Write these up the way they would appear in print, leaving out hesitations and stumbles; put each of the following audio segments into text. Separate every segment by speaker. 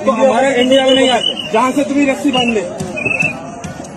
Speaker 1: आपको हमारे इंडिया में नहीं आते। जहाँ से तुम्हें रस्सी बांध ले,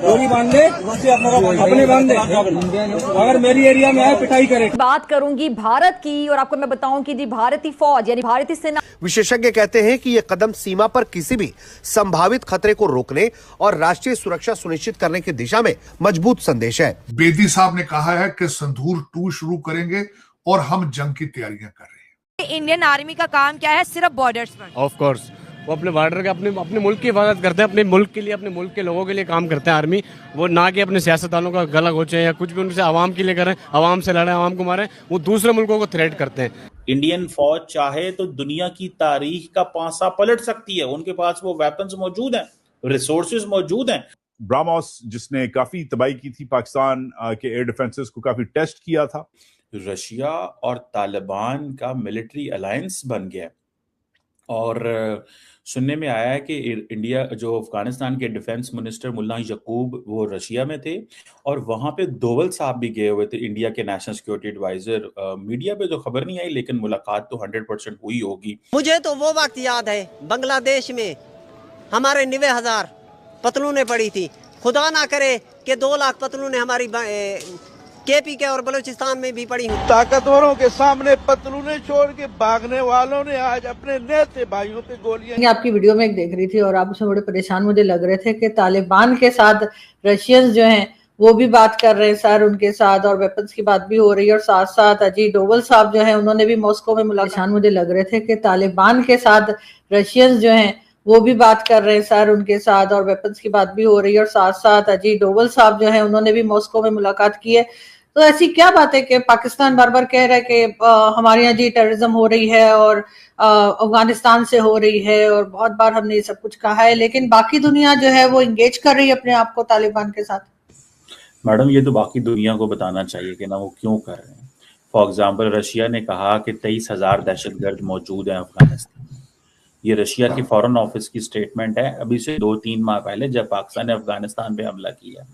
Speaker 1: डोरी बांध ले, अपने बांध ले, अगर मेरी एरिया में आए पिटाई करे।
Speaker 2: बात करूंगी भारत की, और आपको मैं बताऊं कि भारतीय फौज यानी भारतीय सेना।
Speaker 3: विशेषज्ञ कहते हैं कि यह कदम सीमा पर किसी भी संभावित खतरे को रोकने और राष्ट्रीय सुरक्षा सुनिश्चित करने की दिशा में मजबूत संदेश है।
Speaker 4: बेदी साहब ने कहा है कि संदूर 2 शुरू करेंगे और हम जंग की तैयारियां कर रहे हैं।
Speaker 5: इंडियन आर्मी का काम क्या है? सिर्फ बॉर्डर्स पर।
Speaker 6: ऑफ कोर्स वो अपने बॉर्डर के अपने मुल्क की हिफाजत करते हैं, अपने मुल्क के लिए, अपने मुल्क के लोगों के लिए काम करते हैं आर्मी। वो ना कि अपने सियासतदानों का गला घोंचे या कुछ भी उनसे आवाम के लिए करें, आवाम से लड़ें, आवाम को मारें। वो दूसरे मुल्कों को थ्रेट करते हैं।
Speaker 7: इंडियन फौज चाहे तो दुनिया की तारीख का पासा पलट सकती है। उनके पास वो वेपन्स मौजूद हैं, रिसोर्सेज मौजूद हैं।
Speaker 8: ब्राह्मोस जिसने काफी तबाही की थी पाकिस्तान के एयर डिफेंसेस को, काफी टेस्ट किया था।
Speaker 7: रशिया और तालिबान का मिलिट्री अलायंस बन गया और सुनने में आया है कि इंडिया जो अफगानिस्तान के डिफेंस मिनिस्टर मुल्ला यकूब वो रशिया में थे और वहां पे दोवल साहब भी गए हुए थे, इंडिया के नेशनल सिक्योरिटी एडवाइजर। मीडिया पे तो खबर नहीं आई, लेकिन मुलाकात तो 100% हुई होगी।
Speaker 9: मुझे तो वो वक्त याद है बांग्लादेश में हमारे 90,000 पतलूनें पड़ी थी। खुदा ना करे कि 2 लाख पतलूनें हमारी केपी के और बलूचिस्तान में भी पड़ी हुई।
Speaker 1: ताकतवरों के सामने पतलूने छोड़ के भागने वालों ने आज अपने नेते भाइयों पे गोलियां।
Speaker 10: आपकी वीडियो में एक देख रही थी और आप उसमें बड़े परेशान मुझे लग रहे थे कि तालिबान के साथ रशियंस जो हैं वो भी बात कर रहे हैं सर उनके साथ, और वेपन्स की बात भी हो रही है। और साथ साथ अजीत डोवल साहब जो है उन्होंने भी मॉस्को में मुलाकात। मुझे लग रहे थे कि तालिबान के साथ रशियंस जो हैं वो भी बात कर रहे हैं सर उनके साथ, और वेपन्स की बात भी हो रही है। और साथ साथ अजीत डोवल साहब जो है उन्होंने भी मॉस्को में मुलाकात की है। तो ऐसी क्या बात है कि पाकिस्तान बार बार कह रहा है कि हमारे यहाँ जी टेररिज्म हो रही है और अफगानिस्तान से हो रही है, और बहुत बार हमने ये सब कुछ कहा है, लेकिन बाकी दुनिया जो है वो इंगेज कर रही है अपने आप को तालिबान के साथ।
Speaker 7: मैडम, ये तो बाकी दुनिया को बताना चाहिए कि ना वो क्यों कर रहे हैं। फॉर एग्जाम्पल, रशिया ने कहा कि 23,000 दहशतगर्द मौजूद हैं अफगानिस्तान। ये रशिया की फॉरेन ऑफिस की स्टेटमेंट है अभी से 2-3 माह पहले, जब पाकिस्तान ने अफगानिस्तान पे हमला किया।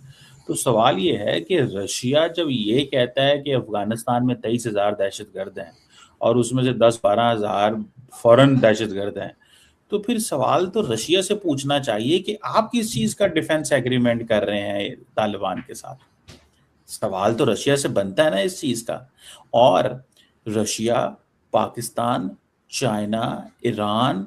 Speaker 7: तो सवाल ये है कि रशिया जब ये कहता है कि अफगानिस्तान में 23,000 दहशतगर्द हैं और उसमें से 10-12 हज़ार फॉरेन दहशतगर्द हैं, तो फिर सवाल तो रशिया से पूछना चाहिए कि आप किस चीज़ का डिफेंस एग्रीमेंट कर रहे हैं तालिबान के साथ। सवाल तो रशिया से बनता है ना इस चीज़ का। और रशिया, पाकिस्तान, चाइना, ईरान,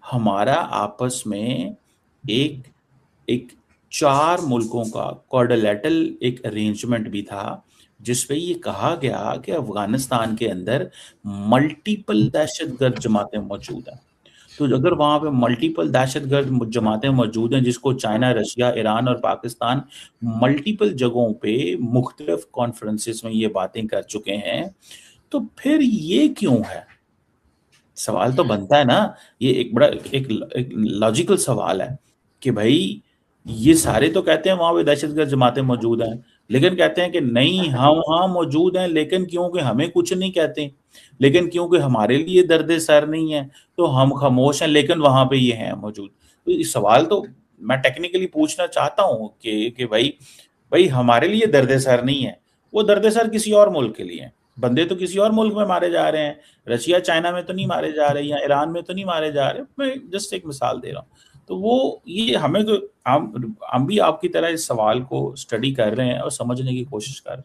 Speaker 7: हमारा आपस में एक 4 मुल्कों का क्वाड्रिलेटरल एक अरेंजमेंट भी था, जिसपे ये कहा गया कि अफगानिस्तान के अंदर मल्टीपल दहशतगर्द जमातें मौजूद हैं। तो अगर वहां पे मल्टीपल दहशतगर्द जमातें मौजूद हैं, जिसको चाइना, रशिया, ईरान और पाकिस्तान मल्टीपल जगहों पे मुख्तलिफ कॉन्फ्रेंसेस में ये बातें कर चुके हैं, तो फिर ये क्यों है? सवाल तो बनता है ना। ये एक बड़ा एक लॉजिकल सवाल है कि भाई ये सारे तो कहते हैं वहां पे दहशतगर्द जमातें मौजूद हैं, लेकिन कहते हैं कि नहीं, हम वहां मौजूद हैं, लेकिन क्योंकि हमें कुछ नहीं कहते, लेकिन क्योंकि हमारे लिए दर्द सर नहीं है तो हम खामोश हैं, लेकिन वहां पे ये हैं मौजूद। तो इस सवाल तो मैं टेक्निकली पूछना चाहता हूँ कि भाई हमारे लिए दर्द सर नहीं है, वो दर्द सर किसी और मुल्क के लिए है। बंदे तो किसी और मुल्क में मारे जा रहे हैं, रशिया चाइना में तो नहीं मारे जा रहे, या ईरान में तो नहीं मारे जा रहे। मैं जस्ट एक मिसाल दे रहा हूँ। तो वो ये हमें तो हम भी आपकी तरह इस सवाल को स्टडी कर रहे हैं और समझने की कोशिश कर रहे हैं।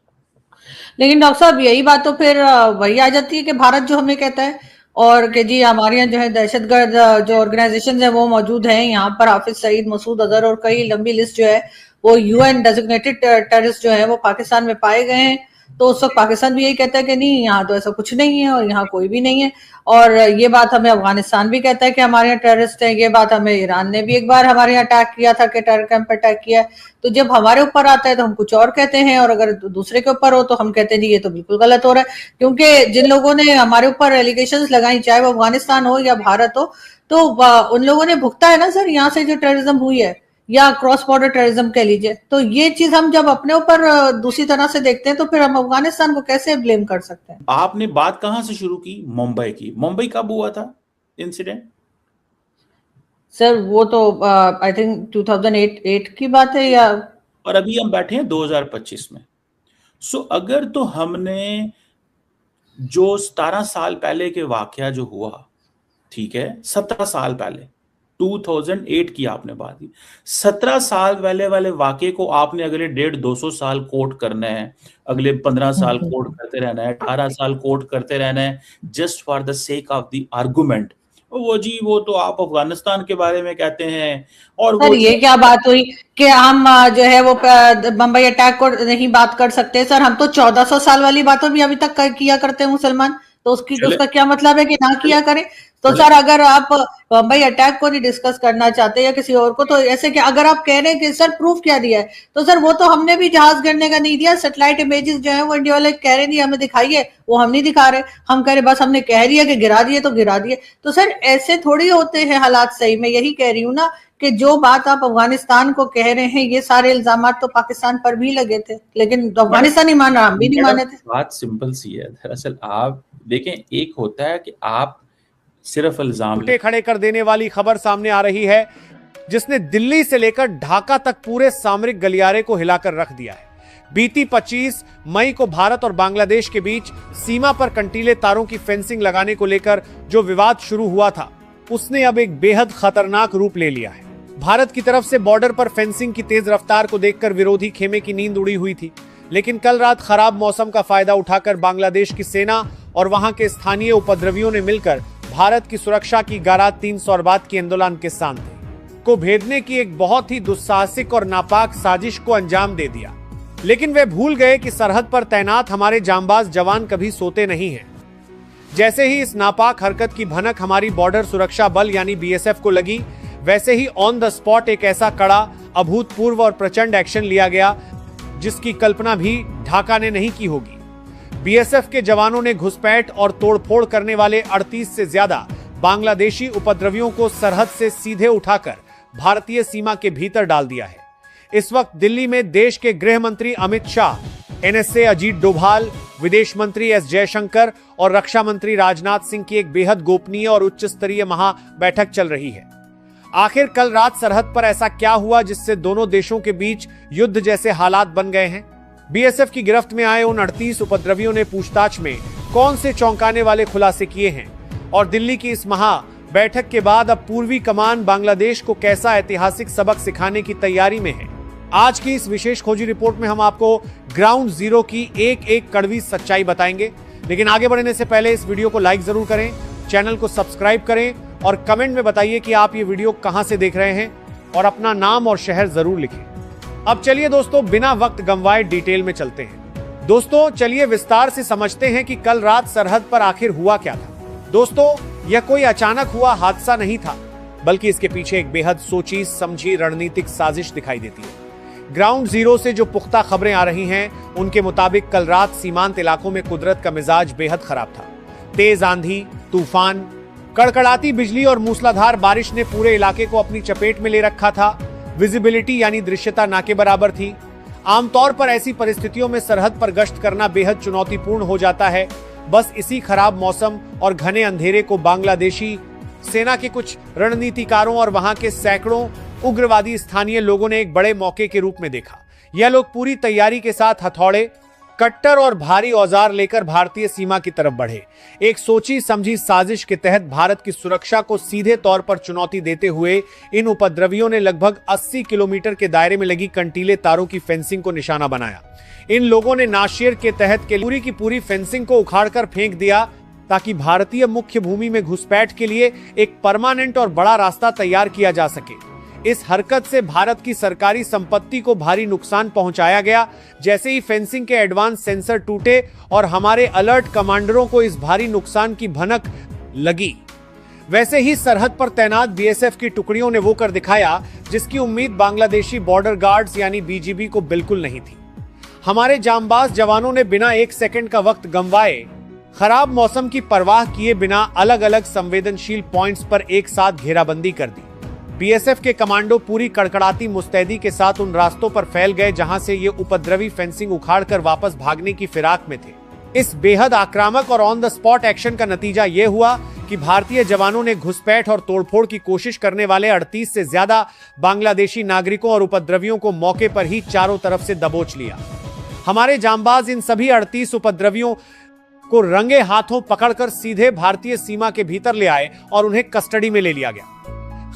Speaker 10: लेकिन डॉक्टर साहब यही बात तो फिर वही आ जाती है कि भारत जो हमें कहता है और कि जी हमारे यहाँ जो है दहशतगर्द जो ऑर्गेनाइजेशन है वो मौजूद हैं यहाँ पर, हाफिज सईद, मसूद अजहर और कई लंबी लिस्ट जो है वो UN डेजिग्नेटेड टेररिस्ट जो है वो पाकिस्तान में पाए गए हैं। तो उस वक्त पाकिस्तान भी यही कहता है कि नहीं, यहाँ तो ऐसा कुछ नहीं है और यहाँ कोई भी नहीं है। और ये बात हमें अफगानिस्तान भी कहता है कि हमारे यहाँ टेररिस्ट है। ये बात हमें ईरान ने भी एक बार हमारे यहाँ अटैक किया था कि टेरर कैंप पर अटैक किया है। तो जब हमारे ऊपर आता है तो हम कुछ और कहते हैं, और अगर दूसरे के ऊपर हो तो हम कहते हैं जी ये तो बिल्कुल गलत हो रहा है। क्योंकि जिन लोगों ने हमारे ऊपर एलिगेशंस लगाई, चाहे वो अफगानिस्तान हो या भारत हो, तो उन लोगों ने भुगता है ना सर यहाँ से जो टेररिज्म हुई है, या क्रॉस बॉर्डर टेररिज्म कह लीजिए। तो ये चीज हम जब अपने ऊपर दूसरी तरह से देखते हैं तो फिर हम अफगानिस्तान को कैसे ब्लेम कर सकते हैं?
Speaker 7: आपने बात कहां से शुरू की? मुंबई की। मुंबई कब हुआ था इंसिडेंट?
Speaker 10: सर वो तो आई थिंक 2008 की बात है, या
Speaker 7: और अभी हम बैठे हैं 2025 में। सो अगर तो हमने जो 17 साल पहले के वाकया जो हुआ, ठीक है, 17 साल पहले 2008 की आपने बात की। 17 साल वाले वाकये को आपने अगले 150-200 साल कोर्ट करना है, अगले 15 साल कोर्ट करते रहना है, 18 साल कोर्ट करते रहना है, just for the sake of the argument. वो तो आप अफगानिस्तान के बारे में कहते हैं। और
Speaker 10: सर ये क्या बात हुई कि हम जो है वो बम्बई अटैक को नहीं बात कर सकते? सर हम तो 1400 साल वाली बातों भी अभी तक किया करते हैं मुसलमान, तो उसका क्या मतलब है कि ना किया करें? तो सर अगर आप बम्बई अटैक को नहीं डिस्कस करना चाहते या किसी और को, तो ऐसे कि अगर आप कह रहे हैं कि सर प्रूफ क्या दिया है, तो सर वो तो हमने भी जहाज गिरने का नहीं दिया। सैटेलाइट इमेजेस जो है वो इंडिया वाले कह रहे नहीं हमें दिखाइए, वो हम नहीं दिखा रहे, हम कह रहे बस हमने कह दिया कि गिरा दिए तो गिरा दिए। तो सर ऐसे थोड़ी होते हैं हालात। सही मैं यही कह रही हूँ ना कि जो बात आप अफगानिस्तान को कह रहे हैं, ये सारे इल्जाम तो पाकिस्तान पर भी लगे थे, लेकिन अफगानिस्तान नहीं मान रहा, हम भी नहीं माने थे।
Speaker 7: बात सिंपल सी है। दरअसल आप देखें, एक होता है कि आप सिर्फ इल्जाम
Speaker 11: खड़े कर देने वाली खबर सामने आ रही है, जिसने दिल्ली से लेकर ढाका तक पूरे सामरिक गलियारे को हिलाकर रख दिया है। बीती 25 मई को भारत और बांग्लादेश के बीच सीमा पर कंटीले तारों की फेंसिंग लगाने को लेकर जो विवाद शुरू हुआ था, उसने अब एक बेहद खतरनाक रूप ले लिया है। भारत की तरफ से बॉर्डर पर फेंसिंग की तेज रफ्तार को देखकर विरोधी खेमे की नींद उड़ी हुई थी, लेकिन कल रात खराब मौसम का फायदा उठाकर बांग्लादेश की सेना और वहां के स्थानीय उपद्रवियों ने मिलकर भारत की सुरक्षा की गारात 300 अरबाद की आंदोलन के साथ को भेदने की एक बहुत ही दुस्साहसिक और नापाक साजिश को अंजाम दे दिया। लेकिन वे भूल गए कि सरहद पर तैनात हमारे जांबाज जवान कभी सोते नहीं हैं। जैसे ही इस नापाक हरकत की भनक हमारी बॉर्डर सुरक्षा बल यानी बीएसएफ को लगी, वैसे ही ऑन द स्पॉट एक ऐसा कड़ा, अभूतपूर्व और प्रचंड एक्शन लिया गया जिसकी कल्पना भी ढाका ने नहीं की होगी। बीएसएफ के जवानों ने घुसपैठ और तोड़फोड़ करने वाले 38 से ज्यादा बांग्लादेशी उपद्रवियों को सरहद से सीधे उठाकर भारतीय सीमा के भीतर डाल दिया है। इस वक्त दिल्ली में देश के गृह मंत्री अमित शाह, एनएसए अजीत डोभाल, विदेश मंत्री एस जयशंकर और रक्षा मंत्री राजनाथ सिंह की एक बेहद गोपनीय और उच्च स्तरीय महा बैठक चल रही है। आखिर कल रात सरहद पर ऐसा क्या हुआ जिससे दोनों देशों के बीच युद्ध जैसे हालात बन गए हैं? बीएसएफ की गिरफ्त में आए उन 38 उपद्रवियों ने पूछताछ में कौन से चौंकाने वाले खुलासे किए हैं? और दिल्ली की इस महा बैठक के बाद अब पूर्वी कमान बांग्लादेश को कैसा ऐतिहासिक सबक सिखाने की तैयारी में है? आज की इस विशेष खोजी रिपोर्ट में हम आपको ग्राउंड जीरो की एक एक कड़वी सच्चाई बताएंगे। लेकिन आगे बढ़ने से पहले इस वीडियो को लाइक जरूर करें, चैनल को सब्सक्राइब करें और कमेंट में बताइए कि आप ये वीडियो कहां से देख रहे हैं और अपना नाम और शहर जरूर लिखें। अब चलिए दोस्तों, बिना वक्त गंवाए डिटेल में चलते हैं। दोस्तों चलिए विस्तार से समझते हैं कि कल रात सरहद पर आखिर हुआ क्या था। दोस्तों यह कोई अचानक हुआ हादसा नहीं था, बल्कि इसके पीछे एक बेहद सोची समझी रणनीतिक साजिश दिखाई देती है। ग्राउंड जीरो से जो पुख्ता खबरें आ रही हैं, उनके मुताबिक कल रात सीमांत इलाकों में कुदरत का मिजाज बेहद खराब था। तेज आंधी, तूफान, कड़कड़ाती बिजली और मूसलाधार बारिश ने पूरे इलाके को अपनी चपेट में ले रखा था। विजिबिलिटी यानी दृश्यता ना के बराबर थी। आमतौर पर ऐसी परिस्थितियों में सरहद पर गश्त करना बेहद चुनौतीपूर्ण हो जाता है। बस इसी खराब मौसम और घने अंधेरे को बांग्लादेशी सेना के कुछ रणनीतिकारों और वहां के सैकड़ों उग्रवादी स्थानीय लोगों ने एक बड़े मौके के रूप में देखा। यह लोग पूरी तैयारी के साथ हथौड़े, कट्टर और भारी औजार लेकर भारतीय सीमा की तरफ बढ़े। एक सोची समझी साजिश के तहत भारत की सुरक्षा को सीधे तौर पर चुनौती देते हुए इन उपद्रवियों ने लगभग 80 किलोमीटर के दायरे में लगी कंटीले तारों की फेंसिंग को निशाना बनाया। इन लोगों ने नाशिर के तहत के पूरी की पूरी फेंसिंग को उखाड़कर फेंक दिया ताकि भारतीय मुख्य भूमि में घुसपैठ के लिए एक परमानेंट और बड़ा रास्ता तैयार किया जा सके। इस हरकत से भारत की सरकारी संपत्ति को भारी नुकसान पहुंचाया गया। जैसे ही फेंसिंग के एडवांस सेंसर टूटे और हमारे अलर्ट कमांडरों को इस भारी नुकसान की भनक लगी, वैसे ही सरहद पर तैनात बीएसएफ की टुकड़ियों ने वो कर दिखाया जिसकी उम्मीद बांग्लादेशी बॉर्डर गार्ड्स यानी बीजीबी को बिल्कुल नहीं थी। हमारे जांबाज जवानों ने बिना एक सेकंड का वक्त गंवाए, खराब मौसम की परवाह किए बिना अलग अलग संवेदनशील पॉइंट्स पर एक साथ घेराबंदी कर दी। बीएसएफ के कमांडो पूरी कड़कड़ाती मुस्तैदी के साथ उन रास्तों पर फैल गए जहां से ये उपद्रवी फेंसिंग उखाड़कर वापस भागने की फिराक में थे। इस बेहद आक्रामक और ऑन द स्पॉट एक्शन का नतीजा यह हुआ कि भारतीय जवानों ने घुसपैठ और तोड़फोड़ की कोशिश करने वाले 38 से ज्यादा बांग्लादेशी नागरिकों और उपद्रवियों को मौके पर ही चारों तरफ से दबोच लिया। हमारे जांबाज इन सभी 38 उपद्रवियों को रंगे हाथों पकड़कर सीधे भारतीय सीमा के भीतर ले आए और उन्हें कस्टडी में ले लिया गया।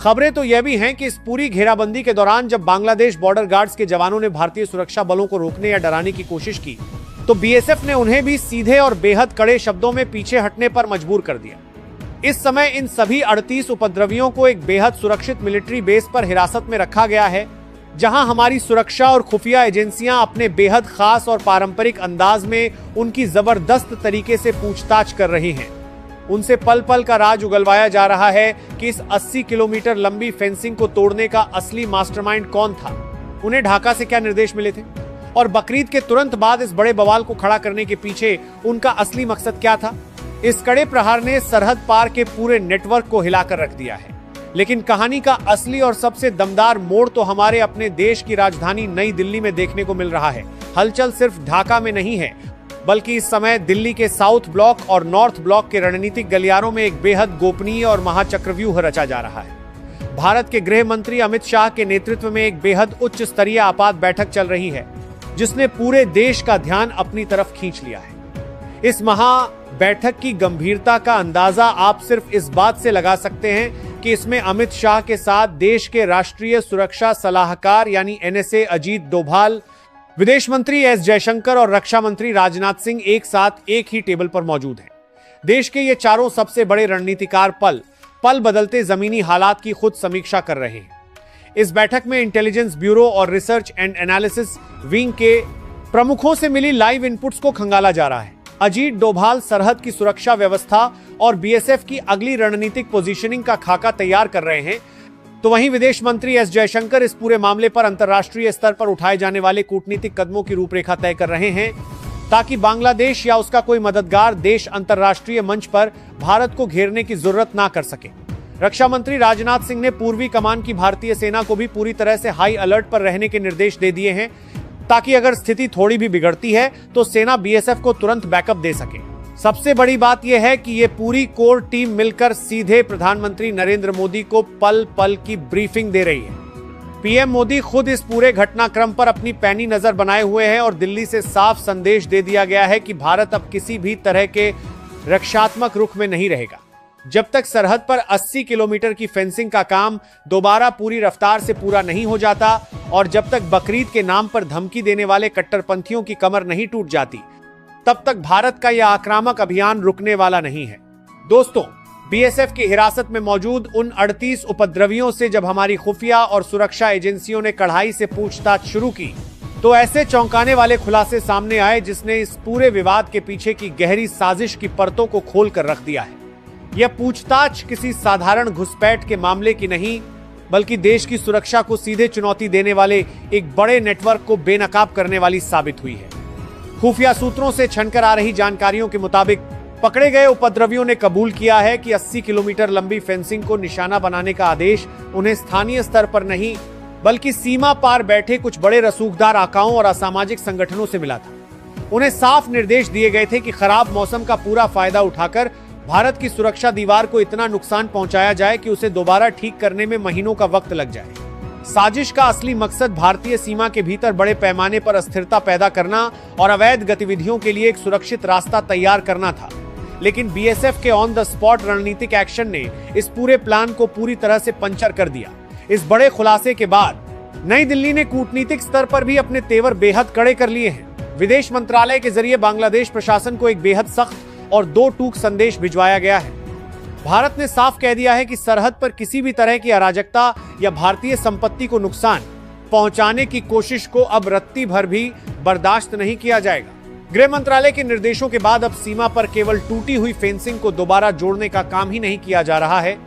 Speaker 11: खबरें तो यह भी हैं कि इस पूरी घेराबंदी के दौरान जब बांग्लादेश बॉर्डर गार्ड्स के जवानों ने भारतीय सुरक्षा बलों को रोकने या डराने की कोशिश की तो बीएसएफ ने उन्हें भी सीधे और बेहद कड़े शब्दों में पीछे हटने पर मजबूर कर दिया। इस समय इन सभी 38 उपद्रवियों को एक बेहद सुरक्षित मिलिट्री बेस पर हिरासत में रखा गया है, जहां हमारी सुरक्षा और खुफिया एजेंसियां अपने बेहद खास और पारंपरिक अंदाज में उनकी जबरदस्त तरीके से पूछताछ कर रही हैं। उनसे पल पल का राज उगलवाया जा रहा है कि इस 80 किलोमीटर लंबी फेंसिंग को तोड़ने का असली मास्टरमाइंड कौन था, उन्हें ढाका से क्या निर्देश मिले थे और बकरीद के तुरंत बाद इस बड़े बवाल को खड़ा करने के पीछे उनका असली मकसद क्या था। इस कड़े प्रहार ने सरहद पार के पूरे नेटवर्क को हिलाकर रख दिया है। लेकिन कहानी का असली और सबसे दमदार मोड़ तो हमारे अपने देश की राजधानी नई दिल्ली में देखने को मिल रहा है। हलचल सिर्फ ढाका में नहीं है, बल्कि इस समय दिल्ली के साउथ ब्लॉक और नॉर्थ ब्लॉक के रणनीतिक गलियारों में एक बेहद गोपनीय और महाचक्रव्यूह रचा जा रहा है। भारत के गृह मंत्री अमित शाह के नेतृत्व में एक बेहद उच्च स्तरीय आपात बैठक चल रही है, जिसने पूरे देश का ध्यान अपनी तरफ खींच लिया है। इस महा बैठक की गंभीरता का अंदाजा आप सिर्फ इस बात से लगा सकते हैं कि इसमें अमित शाह के साथ देश के राष्ट्रीय सुरक्षा सलाहकार यानी एनएसए अजीत डोभाल, विदेश मंत्री एस जयशंकर और रक्षा मंत्री राजनाथ सिंह एक साथ एक ही टेबल पर मौजूद हैं। देश के ये चारों सबसे बड़े रणनीतिकार पल पल बदलते जमीनी हालात की खुद समीक्षा कर रहे हैं। इस बैठक में इंटेलिजेंस ब्यूरो और रिसर्च एंड एनालिसिस विंग के प्रमुखों से मिली लाइव इनपुट्स को खंगाला जा रहा है। अजीत डोभाल सरहद की सुरक्षा व्यवस्था और बीएसएफ की अगली रणनीतिक पोजीशनिंग का खाका तैयार कर रहे हैं, तो वहीं विदेश मंत्री एस जयशंकर इस पूरे मामले पर अंतर्राष्ट्रीय स्तर पर उठाए जाने वाले कूटनीतिक कदमों की रूपरेखा तय कर रहे हैं, ताकि बांग्लादेश या उसका कोई मददगार देश अंतर्राष्ट्रीय मंच पर भारत को घेरने की जरूरत ना कर सके। रक्षा मंत्री राजनाथ सिंह ने पूर्वी कमान की भारतीय सेना को भी पूरी तरह से हाई अलर्ट पर रहने के निर्देश दे दिए हैं, ताकि अगर स्थिति थोड़ी भी बिगड़ती है तो सेना बीएसएफ को तुरंत बैकअप दे सके। सबसे बड़ी बात यह है कि ये पूरी कोर टीम मिलकर सीधे प्रधानमंत्री नरेंद्र मोदी को पल पल की ब्रीफिंग दे रही है। पीएम मोदी खुद इस पूरे घटनाक्रम पर अपनी पैनी नजर बनाए हुए हैं और दिल्ली से साफ संदेश दे दिया गया है कि भारत अब किसी भी तरह के रक्षात्मक रुख में नहीं रहेगा। जब तक सरहद पर 80 किलोमीटर की फेंसिंग का काम दोबारा पूरी रफ्तार से पूरा नहीं हो जाता और जब तक बकरीद के नाम पर धमकी देने वाले कट्टरपंथियों की कमर नहीं टूट जाती, तब तक भारत का यह आक्रामक अभियान रुकने वाला नहीं है। दोस्तों, बीएसएफ की हिरासत में मौजूद उन 38 उपद्रवियों से जब हमारी खुफिया और सुरक्षा एजेंसियों ने कड़ाई से पूछताछ शुरू की, तो ऐसे चौंकाने वाले खुलासे सामने आए जिसने इस पूरे विवाद के पीछे की गहरी साजिश की परतों को खोल कर रख दिया है। यह पूछताछ किसी साधारण घुसपैठ के मामले की नहीं, बल्कि देश की सुरक्षा को सीधे चुनौती देने वाले एक बड़े नेटवर्क को बेनकाब करने वाली साबित हुई है। खुफिया सूत्रों से छनकर आ रही जानकारियों के मुताबिक पकड़े गए उपद्रवियों ने कबूल किया है कि 80 किलोमीटर लंबी फेंसिंग को निशाना बनाने का आदेश उन्हें स्थानीय स्तर पर नहीं, बल्कि सीमा पार बैठे कुछ बड़े रसूखदार आकाओं और असामाजिक संगठनों से मिला था। उन्हें साफ निर्देश दिए गए थे कि खराब मौसम का पूरा फायदा उठाकर भारत की सुरक्षा दीवार को इतना नुकसान पहुंचाया जाए कि उसे दोबारा ठीक करने में महीनों का वक्त लग जाए। साजिश का असली मकसद भारतीय सीमा के भीतर बड़े पैमाने पर अस्थिरता पैदा करना और अवैध गतिविधियों के लिए एक सुरक्षित रास्ता तैयार करना था। लेकिन बीएसएफ के ऑन द स्पॉट रणनीतिक एक्शन ने इस पूरे प्लान को पूरी तरह से पंचर कर दिया। इस बड़े खुलासे के बाद नई दिल्ली ने कूटनीतिक स्तर पर भी अपने तेवर बेहद कड़े कर लिए हैं। विदेश मंत्रालय के जरिए बांग्लादेश प्रशासन को एक बेहद सख्त और दो टूक संदेश भिजवाया गया है। भारत ने साफ कह दिया है कि सरहद पर किसी भी तरह की अराजकता या भारतीय संपत्ति को नुकसान पहुंचाने की कोशिश को अब रत्ती भर भी बर्दाश्त नहीं किया जाएगा। गृह मंत्रालय के निर्देशों के बाद अब सीमा पर केवल टूटी हुई फेंसिंग को दोबारा जोड़ने का काम ही नहीं किया जा रहा है,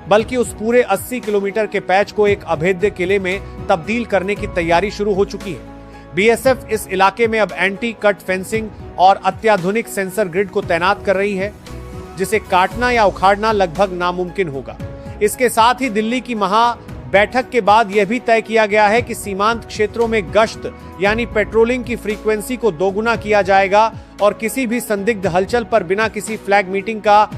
Speaker 11: बल्कि उस पूरे 80 किलोमीटर के पैच को एक अभेद्य किले में तब्दील करने की तैयारी शुरू हो चुकी है। बीएसएफ इस इलाके में अब एंटी कट फेंसिंग और अत्याधुनिक सेंसर ग्रिड को तैनात कर रही है, जिसे काटना या उखाड़ना लगभग नामुमकिन होगा। इसके साथ ही दिल्ली की महा बैठक के बाद यह भी तय किया गया है कि सीमांत क्षेत्रों में गश्त यानी पेट्रोलिंग की फ्रीक्वेंसी को दोगुना किया जाएगा और किसी भी संदिग्ध हलचल पर बिना किसी फ्लैग मीटिंग का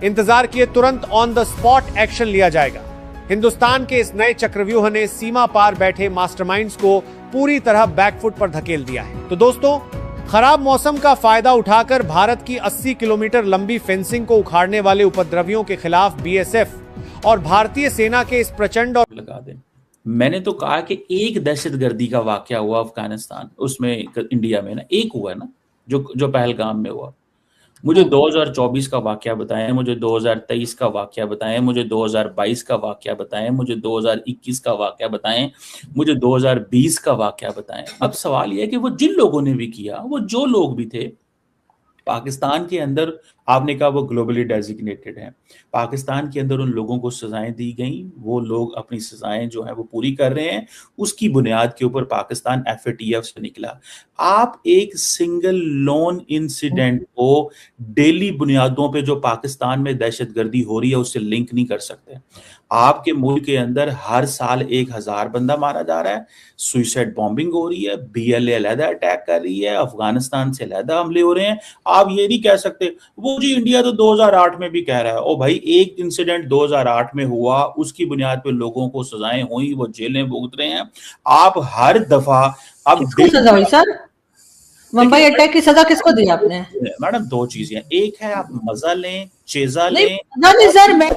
Speaker 11: इंतजार किए तुरंत ऑन द स्पॉट एक्शन लिया जाएगा। हिंदुस्तान के इस नए चक्रव्यूह ने सीमा पार बैठे मास्टरमाइंड्स को पूरी तरह बैकफुट पर धकेल दिया है। तो दोस्तों, खराब मौसम का फायदा उठाकर भारत की 80 किलोमीटर लंबी फेंसिंग को उखाड़ने वाले उपद्रवियों के खिलाफ बीएसएफ और भारतीय सेना के इस प्रचंड और
Speaker 7: लगा दें। मैंने तो कहा कि एक दहशतगर्दी का वाकया हुआ अफगानिस्तान, उसमें इंडिया में ना एक हुआ है ना, जो पहलगाम में हुआ। मुझे 2024 का वाकया बताएं, मुझे 2023 का वाकया बताएं, मुझे 2022 का वाकया बताएं, मुझे 2021 का वाकया बताएं, मुझे 2020 का वाकया बताएं। अब सवाल यह है कि वो जिन लोगों ने भी किया, वो जो लोग भी थे पाकिस्तान के अंदर, आपने कहा वो ग्लोबली डेजिग्नेटेड हैं, पाकिस्तान के अंदर उन लोगों को सजाएं दी गई, वो लोग अपनी सजाएं जो है वो पूरी कर रहे हैं, उसकी बुनियाद के ऊपर पाकिस्तान FATF से निकला। आप एक सिंगल लोन इंसिडेंट को डेली बुनियादों पे जो पाकिस्तान में दहशतगर्दी हो रही है उससे लिंक नहीं कर सकते। आपके मुल्क के अंदर हर साल 1000 बंदा मारा जा रहा है, सुइसाइड बॉम्बिंग हो रही है, BLA अलहदा अटैक कर रही है, अफगानिस्तान से अलहदा हमले हो रहे हैं। आप ये नहीं कह सकते वो जी इंडिया तो 2008 में भी कह रहा है। ओ भाई, एक इंसिडेंट 2008 में हुआ, उसकी बुनियाद पे लोगों को सजाएं हुई, वो जेलें भुगत रहे हैं। आप हर दफा अब
Speaker 10: सजा हुई सर? मुंबई अटैक की सजा किसको दी आपने?
Speaker 7: मैडम, दो चीजें, एक है आप मजा लें, चेजा
Speaker 10: नहीं,
Speaker 7: लें।
Speaker 10: नहीं सर, मैं